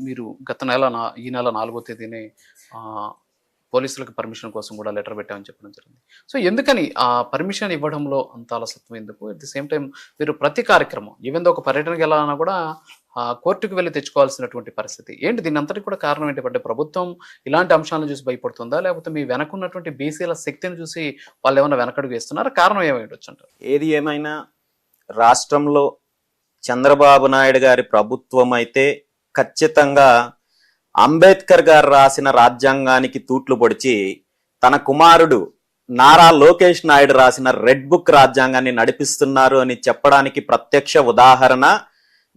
మీరు ఈ నెల 4వ తేదీనే ఆహ్, పోలీసులకు పర్మిషన్ కోసం కూడా లెటర్ పెట్టామని చెప్పడం జరిగింది. సో, ఎందుకని ఆ పర్మిషన్ ఇవ్వడంలో అంత అలసత్వం ఎందుకు? అట్ ది సేమ్ టైమ్ మీరు ప్రతి కార్యక్రమం ఈవెన్ దో ఒక పర్యటనకెళ్ళాలన్నా కూడా కోర్టుకి వెళ్లి తెచ్చుకోవాల్సినటువంటి పరిస్థితి. ఏంటి దీనంతటికి కూడా కారణం ఏంటి? అంటే ప్రభుత్వం ఇలాంటి అంశాలను చూసి భయపడుతుందా? లేకపోతే మీ వెనకున్నటువంటి బీసీల శక్తిని చూసి వాళ్ళేమన్నా వెనకడుగు వేస్తున్నారా? కారణం ఏమై ఉండొచ్చంటారు? ఏది ఏమైనా రాష్ట్రంలో చంద్రబాబు నాయుడు గారి ప్రభుత్వం అయితే ఖచ్చితంగా అంబేద్కర్ గారు రాసిన రాజ్యాంగానికి తూట్లు పొడిచి తన కుమారుడు నారా లోకేష్ నాయుడు రాసిన రెడ్ బుక్ రాజ్యాంగాన్ని నడిపిస్తున్నారు అని చెప్పడానికి ప్రత్యక్ష ఉదాహరణ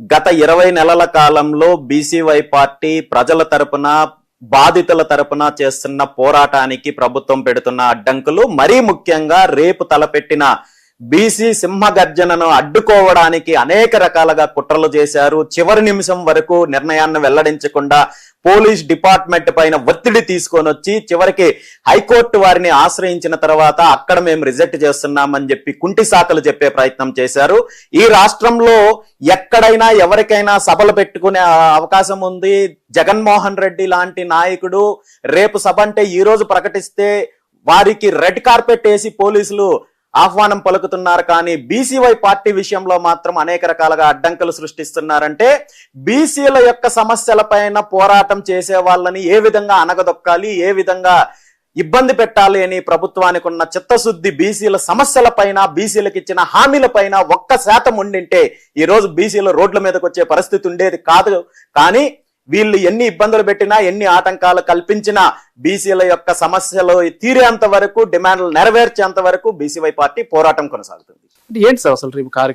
గత 20 నెలల కాలంలో బీసీవై పార్టీ ప్రజల తరపున బాధితుల తరపున చేస్తున్న పోరాటానికి ప్రభుత్వం పెడుతున్న అడ్డంకులు, మరీ ముఖ్యంగా రేపు తలపెట్టిన బీసీ సింహగర్జనను అడ్డుకోవడానికి అనేక రకాలుగా కుట్రలు చేశారు. చివరి నిమిషం వరకు నిర్ణయాన్ని వెల్లడించకుండా పోలీస్ డిపార్ట్మెంట్ పైన ఒత్తిడి తీసుకొని వచ్చి చివరికి హైకోర్టు వారిని ఆశ్రయించిన తర్వాత అక్కడ మేము రిజెక్ట్ చేస్తున్నామని చెప్పి కుంటి సాకులు చెప్పే ప్రయత్నం చేశారు. ఈ రాష్ట్రంలో ఎక్కడైనా ఎవరికైనా సభలు పెట్టుకునే అవకాశం ఉంది. జగన్మోహన్ రెడ్డి లాంటి నాయకుడు రేపు సభ అంటే ఈ రోజు ప్రకటిస్తే వారికి రెడ్ కార్పెట్ వేసి పోలీసులు ఆహ్వానం పలుకుతున్నారు. కానీ బీసీవై పార్టీ విషయంలో మాత్రం అనేక రకాలుగా అడ్డంకులు సృష్టిస్తున్నారంటే బీసీల యొక్క సమస్యలపైన పోరాటం చేసే వాళ్ళని ఏ విధంగా అనగదొక్కాలి, ఏ విధంగా ఇబ్బంది పెట్టాలి అని ప్రభుత్వానికి ఉన్న చిత్తశుద్ధి బీసీల సమస్యలపైన, బీసీలకు ఇచ్చిన హామీలపైన 1% ఉండింటే ఈ రోజు బీసీల రోడ్ల మీదకి వచ్చే పరిస్థితి ఉండేది కాదు. కానీ వీళ్ళు ఎన్ని ఇబ్బందులు పెట్టినా, ఎన్ని ఆటంకాలు కల్పించినా బీసీల యొక్క సమస్యలు తీరేంత వరకు, డిమాండ్లు నెరవేర్చేంత వరకు బీసీవై పార్టీ పోరాటం కొనసాగుతుంది. ఏంటి సార్ అసలు రేపు కార్యక్రమం?